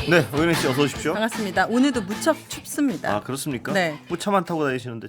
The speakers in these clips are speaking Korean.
네, 오윤혜 씨 어서 오십시오. 반갑습니다. 오늘도 무척 춥습니다. 아, 그렇습니까? 네. 차만 타고 다니시는데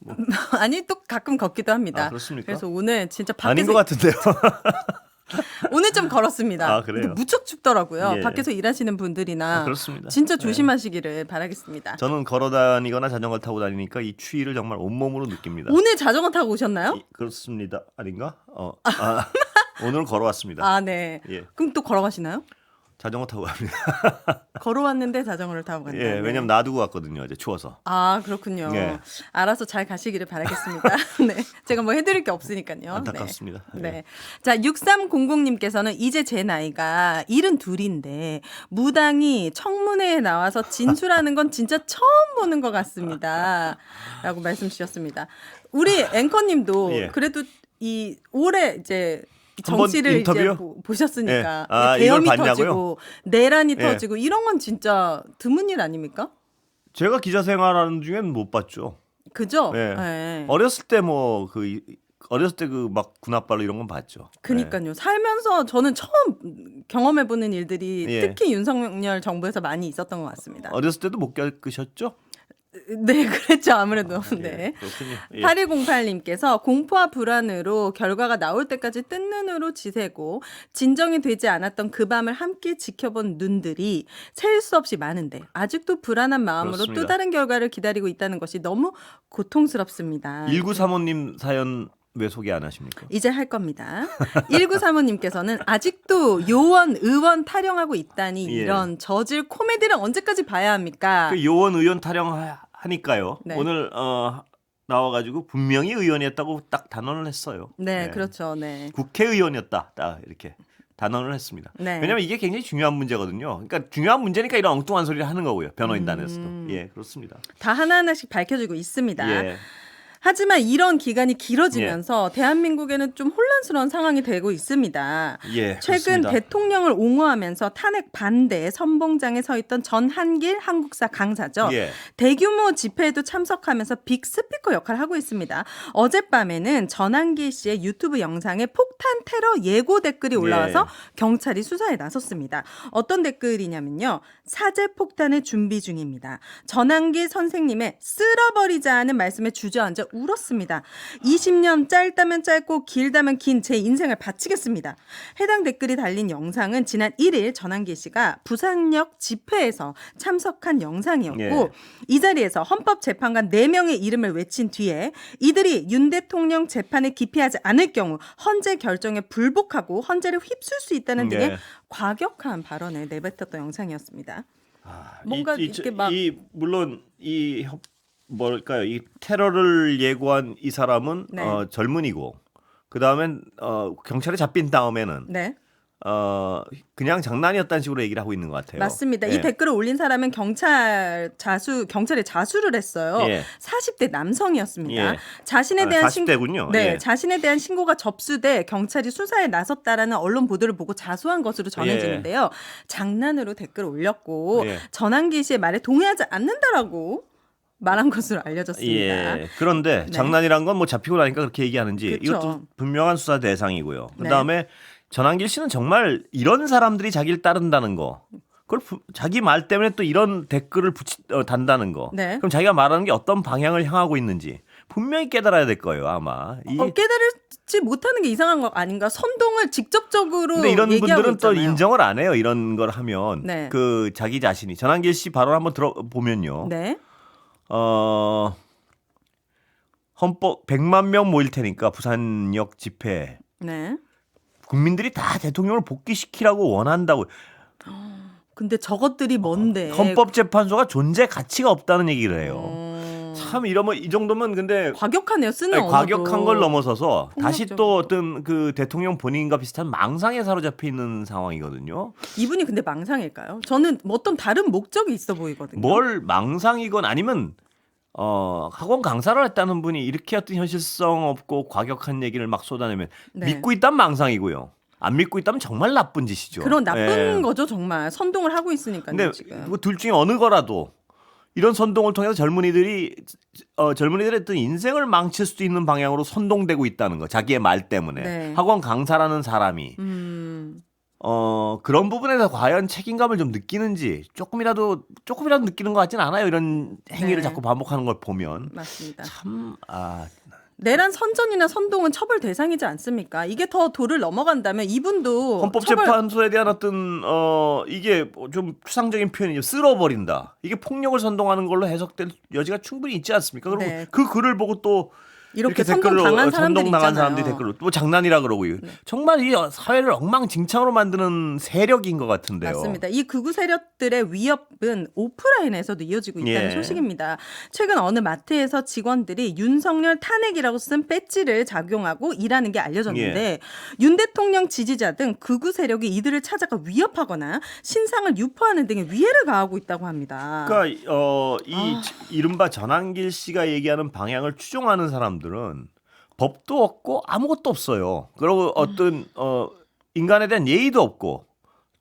뭐. 아니 또 가끔 걷기도 합니다. 아, 그렇습니까? 그래서 오늘 진짜 아닌 밖에서 것 같은데요. 오늘 좀 걸었습니다. 아, 그래요? 근데 무척 춥더라고요. 예. 밖에서 일하시는 분들이나 아, 그렇습니다. 진짜 조심하시기를 바라겠습니다. 저는 걸어 다니거나 자전거 타고 다니니까 이 추위를 정말 온몸으로 느낍니다. 오늘 자전거 타고 오셨나요? 그렇습니다. 아닌가? 오늘 걸어왔습니다. 아, 네. 예. 그럼 또 걸어가시나요? 자전거 타고 갑니다. 걸어왔는데 자전거를 타고 간다. 예, 왜냐면 놔두고 왔거든요. 어제 추워서. 아, 그렇군요. 예. 알아서 잘 가시기를 바라겠습니다. 네. 제가 뭐 해드릴 게 없으니까요. 안타깝습니다. 네. 네. 예. 자, 6300님께서는 이제 제 나이가 72인데 무당이 청문회에 나와서 진술하는 건 진짜 처음 보는 것 같습니다. 라고 말씀 주셨습니다. 우리 앵커님도 예. 그래도 이 올해 이제 한번 정치를 이제 인터뷰요? 보셨으니까 예. 아, 계엄이 이걸 봤냐고요? 터지고 내란이 예. 터지고 이런 건 진짜 드문 일 아닙니까? 제가 기자 생활하는 중엔 못 봤죠. 그죠? 예. 예. 어렸을 때 어렸을 때 그 막 군합발로 이런 건 봤죠. 그니까요. 살면서 저는 처음 경험해보는 일들이 예. 특히 윤석열 정부에서 많이 있었던 것 같습니다. 어렸을 때도 못 겪으셨죠? 네, 그랬죠. 아무래도. 예, 네. 그렇군요. 예. 8108님께서 공포와 불안으로 결과가 나올 때까지 뜬 눈으로 지새고 진정이 되지 않았던 그 밤을 함께 지켜본 눈들이 셀 수 없이 많은데 아직도 불안한 마음으로 그렇습니다. 또 다른 결과를 기다리고 있다는 것이 너무 고통스럽습니다. 1935님 사연 왜 소개 안 하십니까? 이제 할 겁니다. 1935님께서는 아직도 요원, 의원 타령하고 있다니 예. 이런 저질 코미디를 언제까지 봐야 합니까? 그 요원 의원 타령하니까요. 네. 오늘 나와가지고 분명히 의원이었다고 딱 단언을 했어요. 네, 그렇죠. 네. 국회의원이었다. 딱 이렇게 단언을 했습니다. 네. 왜냐하면 이게 굉장히 중요한 문제거든요. 그러니까 중요한 문제니까 이런 엉뚱한 소리를 하는 거고요. 변호인단에서도. 예, 그렇습니다. 다 하나하나씩 밝혀지고 있습니다. 예. 하지만 이런 기간이 길어지면서 대한민국에는 좀 혼란스러운 상황이 되고 있습니다. 예, 최근 그렇습니다. 대통령을 옹호하면서 탄핵 반대 선봉장에 서 있던 전한길 한국사 강사죠. 예. 대규모 집회에도 참석하면서 빅스피커 역할을 하고 있습니다. 어젯밤에는 전한길 씨의 유튜브 영상에 폭탄 테러 예고 댓글이 올라와서 경찰이 수사에 나섰습니다. 어떤 댓글이냐면요. 사제 폭탄을 준비 중입니다. 전한길 선생님의 쓸어버리자는 말씀에 주저앉아 울었습니다. 20년 짧다면 짧고 길다면 긴 제 인생을 바치겠습니다. 해당 댓글이 달린 영상은 지난 1일 전한길 씨가 부산역 집회에서 참석한 영상이었고 예. 이 자리에서 헌법재판관 4명의 이름을 외친 뒤에 이들이 윤 대통령 재판에 기피하지 않을 경우 헌재 결정에 불복하고 헌재를 휩쓸 수 있다는 등의 예. 과격한 발언을 내뱉었던 영상이었습니다. 아, 뭔가 이렇게 막 물론 뭘까요? 이 테러를 예고한 이 사람은 네. 젊은이고 그 다음엔 경찰에 잡힌 다음에는 네. 그냥 장난이었다는 식으로 얘기를 하고 있는 것 같아요. 맞습니다. 예. 이 댓글을 올린 사람은 경찰에 자수를 했어요. 예. 40대 남성이었습니다. 예. 자신에 대한 40대군요. 네, 예. 자신에 대한 신고가 접수돼 경찰이 수사에 나섰다라는 언론 보도를 보고 자수한 것으로 전해지는데요. 장난으로 댓글 올렸고 예. 전한기 씨의 말에 동의하지 않는다라고 말한 것으로 알려졌습니다. 예. 그런데 네. 장난이란 건 뭐 잡히고 나니까 그렇게 얘기하는지 그쵸. 이것도 분명한 수사 대상이고요. 네. 그다음에 전한길 씨는 정말 이런 사람들이 자기를 따른다는 거. 그걸 자기 말 때문에 또 이런 댓글을 단다는 거. 네. 그럼 자기가 말하는 게 어떤 방향을 향하고 있는지 분명히 깨달아야 될 거예요, 아마. 깨달지 못하는 게 이상한 거 아닌가? 선동을 직접적으로 근데 이런 얘기하고 분들은 또 있잖아요. 인정을 안 해요. 이런 걸 하면 네. 그 자기 자신이 전한길 씨 발언 한번 들어보면요. 네. 헌법 100만 명 모일 테니까 부산역 집회 네. 국민들이 다 대통령을 복귀시키라고 원한다고. 근데 저것들이 뭔데? 헌법재판소가 존재 가치가 없다는 얘기를 해요. 참 이러면 이 정도면 근데 과격하네요. 쓰는 언어도. 과격한 걸 넘어서서 다시 폭력적이고. 또 어떤 그 대통령 본인과 비슷한 망상에 사로잡혀 있는 상황이거든요. 이분이 근데 망상일까요? 저는 뭐 어떤 다른 목적이 있어 보이거든요. 뭘 망상이건 아니면 학원 강사를 했다는 분이 이렇게 어떤 현실성 없고 과격한 얘기를 막 쏟아내면 네. 믿고 있다면 망상이고요. 안 믿고 있다면 정말 나쁜 짓이죠. 그런 나쁜 예. 거죠, 정말. 선동을 하고 있으니까요, 근데 지금. 그 둘 중에 어느 거라도 이런 선동을 통해서 젊은이들의 어떤 인생을 망칠 수도 있는 방향으로 선동되고 있다는 거. 자기의 말 때문에. 네. 학원 강사라는 사람이 그런 부분에서 과연 책임감을 좀 느끼는지 조금이라도 느끼는 것 같진 않아요. 이런 행위를 네. 자꾸 반복하는 걸 보면 맞습니다. 참 내란 선전이나 선동은 처벌 대상이지 않습니까? 이게 더 도를 넘어간다면 이분도 헌법재판소에 대한 어떤 이게 좀 추상적인 표현이죠. 쓸어버린다. 이게 폭력을 선동하는 걸로 해석될 여지가 충분히 있지 않습니까? 그리고 네. 그 글을 보고 또 이렇게 댓글로 선동당한 사람들이 선동당한 있잖아요. 사람들이 댓글로 또 장난이라 그러고요. 정말 이 사회를 엉망진창으로 만드는 세력인 것 같은데요. 맞습니다. 이 극우 세력들의 위협은 오프라인에서도 이어지고 있다는 예. 소식입니다. 최근 어느 마트에서 직원들이 윤석열 탄핵이라고 쓴 배지를 작용하고 일하는 게 알려졌는데 윤 대통령 지지자 등 극우 세력이 이들을 찾아가 위협하거나 신상을 유포하는 등의 위해를 가하고 있다고 합니다. 그러니까 이른바 전한길 씨가 얘기하는 방향을 추종하는 사람들은 법도 없고 아무것도 없어요. 그리고 어떤 인간에 대한 예의도 없고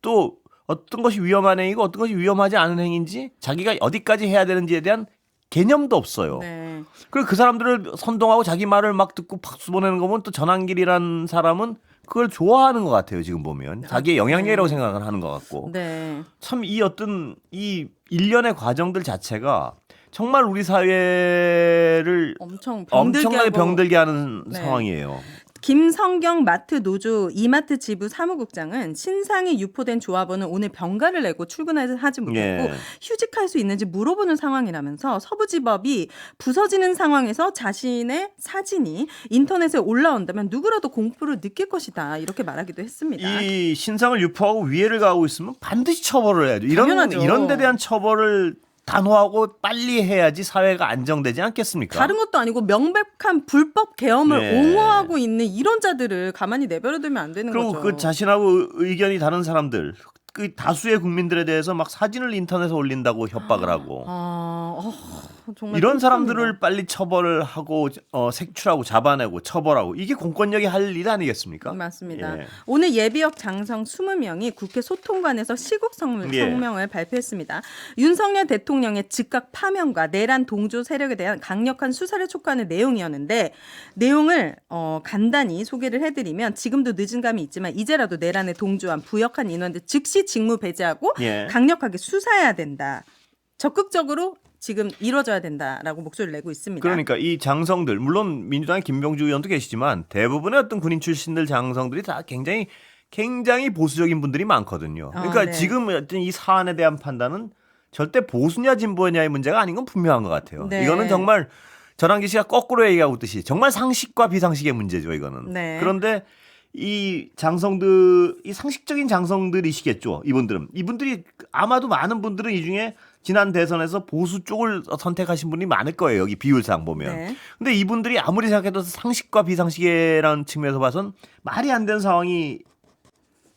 또 어떤 것이 위험한 행위고 어떤 것이 위험하지 않은 행위인지 자기가 어디까지 해야 되는지에 대한 개념도 없어요. 네. 그리고 그 사람들을 선동하고 자기 말을 막 듣고 박수 보내는 거 보면 또 전한길이라는 사람은 그걸 좋아하는 것 같아요. 지금 보면 자기의 영향력이라고 생각을 하는 것 같고 네. 참 이 어떤 이 일련의 과정들 자체가 정말 우리 사회를 엄청 병들게 엄청나게 하고 병들게 하는 네. 상황이에요. 김성경 마트 노조 이마트 지부 사무국장은 신상이 유포된 조합원은 오늘 병가를 내고 출근하지 못했고 예. 휴직할 수 있는지 물어보는 상황이라면서 서부지법이 부서지는 상황에서 자신의 사진이 인터넷에 올라온다면 누구라도 공포를 느낄 것이다 이렇게 말하기도 했습니다. 이 신상을 유포하고 위해를 가하고 있으면 반드시 처벌을 해야죠. 당연하죠. 이런 데 대한 처벌을 단호하고 빨리 해야지 사회가 안정되지 않겠습니까? 다른 것도 아니고 명백한 불법 계엄을 네. 옹호하고 있는 이런 자들을 가만히 내버려두면 안 되는 그리고 거죠. 그 자신하고 의견이 다른 사람들 그 다수의 국민들에 대해서 막 사진을 인터넷에 올린다고 협박을 하고 정말 이런 끔찍합니다. 사람들을 빨리 처벌을 하고 색출하고 잡아내고 처벌하고 이게 공권력이 할 일 아니겠습니까? 맞습니다. 예. 오늘 예비역 장성 20명이 국회 소통관에서 시국 예. 성명을 발표했습니다. 윤석열 대통령의 즉각 파면과 내란 동조 세력에 대한 강력한 수사를 촉구하는 내용이었는데 내용을 간단히 소개를 해드리면 지금도 늦은 감이 있지만 이제라도 내란에 동조한 부역한 인원들 즉시 직무 배제하고 예. 강력하게 수사해야 된다. 적극적으로 지금 이루어져야 된다라고 목소리를 내고 있습니다. 그러니까 이 장성들 물론 민주당의 김병주 의원도 계시지만 대부분의 어떤 군인 출신들 장성들이 다 굉장히 보수적인 분들이 많거든요. 그러니까 네. 지금 어떤 이 사안에 대한 판단은 절대 보수냐 진보냐의 문제가 아닌 건 분명한 것 같아요. 네. 이거는 정말 전환기 씨가 거꾸로 얘기하고 있듯이 정말 상식과 비상식의 문제죠. 이거는. 네. 그런데 이 장성들, 이 상식적인 장성들이시겠죠. 이분들이 아마도 많은 분들은 이 중에 지난 대선에서 보수 쪽을 선택하신 분이 많을 거예요. 여기 비율상 보면. 네. 근데 이분들이 아무리 생각해도 상식과 비상식이라는 측면에서 봐선 말이 안 되는 상황이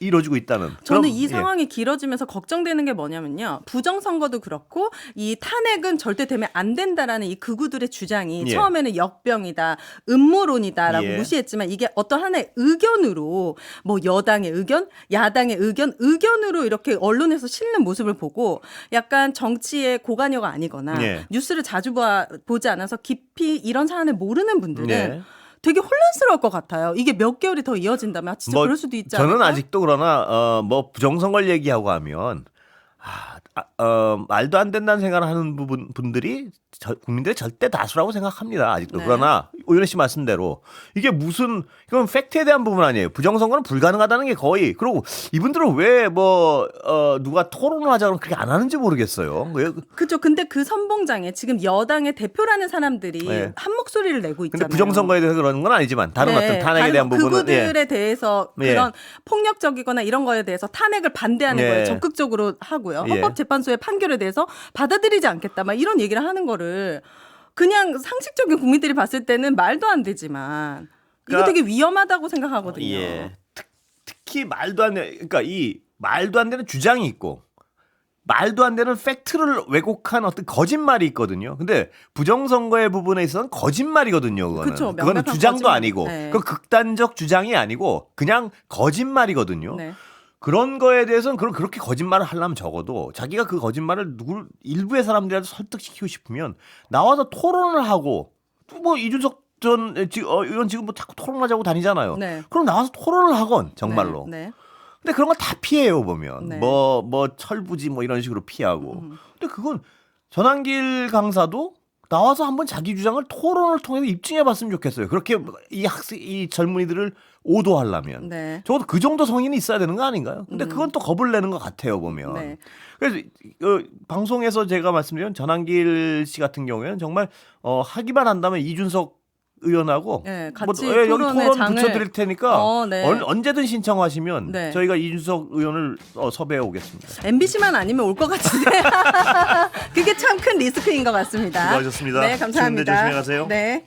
이루어지고 있다는. 저는 그럼, 이 상황이 길어지면서 걱정되는 게 뭐냐면요. 부정선거도 그렇고 이 탄핵은 절대 되면 안 된다라는 이 극우들의 주장이 예. 처음에는 역병이다, 음모론이다라고 예. 무시했지만 이게 어떤 하나의 의견으로 뭐 여당의 의견, 야당의 의견으로 이렇게 언론에서 실는 모습을 보고 약간 정치의 고관여가 아니거나 예. 뉴스를 자주 보지 않아서 깊이 이런 사안을 모르는 분들은 예. 되게 혼란스러울 것 같아요. 이게 몇 개월이 더 이어진다면 진짜 그럴 수도 있지 않을까? 저는 아직도 그러나 뭐 부정선거를 얘기하고 하면 말도 안 된다는 생각을 하는 분들이 국민들의 절대 다수라고 생각합니다. 아직도. 네. 그러나 오윤혜 씨 말씀대로 이게 이건 팩트에 대한 부분 아니에요. 부정선거는 불가능하다는 게 거의. 그리고 이분들은 왜 누가 토론을 하자고 그렇게 안 하는지 모르겠어요. 왜? 그렇죠. 근데 그 선봉장에 지금 여당의 대표라는 사람들이 네. 한 목소리를 내고 있잖아요. 근데 부정선거에 대해서 그러는 건 아니지만 다른 어떤 탄핵에 대한 부분은 그들에 대해서 예. 그런 폭력적이거나 이런 거에 대해서 탄핵을 반대하는 예. 거예요. 적극적으로 하고요. 예. 헌법재판소의 판결에 대해서 받아들이지 않겠다. 막 이런 얘기를 하는 거를 그냥 상식적인 국민들이 봤을 때는 말도 안 되지만 이거 그러니까- 되게 위험하다고 생각하거든요. 예. 특히 그러니까 이 말도 안 되는 주장이 있고 말도 안 되는 팩트를 왜곡한 어떤 거짓말이 있거든요. 근데 부정선거의 부분에 있어서는 거짓말이거든요. 그거는. 그쵸, 그거는 명백한 주장도 거짓말. 아니고 네. 그 극단적 주장이 아니고 그냥 거짓말이거든요. 네. 그런 거에 대해서는 그렇게 거짓말을 하려면 적어도 자기가 그 거짓말을 일부의 사람들이라도 설득시키고 싶으면 나와서 토론을 하고 뭐 이준석 전 의원 지금 뭐 자꾸 토론하자고 다니잖아요. 네. 그럼 나와서 토론을 하건 정말로. 네. 네. 근데 그런 걸 다 피해요 보면 네. 뭐 철부지 뭐 이런 식으로 피하고. 근데 그건 전환길 강사도 나와서 한번 자기 주장을 토론을 통해서 입증해봤으면 좋겠어요. 그렇게 이 젊은이들을 오도하려면 네. 적어도 그 정도 성인이 있어야 되는 거 아닌가요? 근데 그건 또 겁을 내는 것 같아요 보면. 네. 그래서 방송에서 제가 말씀드린 전환길 씨 같은 경우에는 정말 하기만 한다면 이준석 의원하고 네, 같이 여기 토론의 토론 장을- 붙여드릴 테니까 네. 언제든 신청하시면 네. 저희가 이준석 의원을 섭외해 오겠습니다. MBC만 아니면 올 것 같은데 그게 참 큰 리스크인 것 같습니다. 수고하셨습니다. 네, 감사합니다. 추운데 조심히 가세요. 네.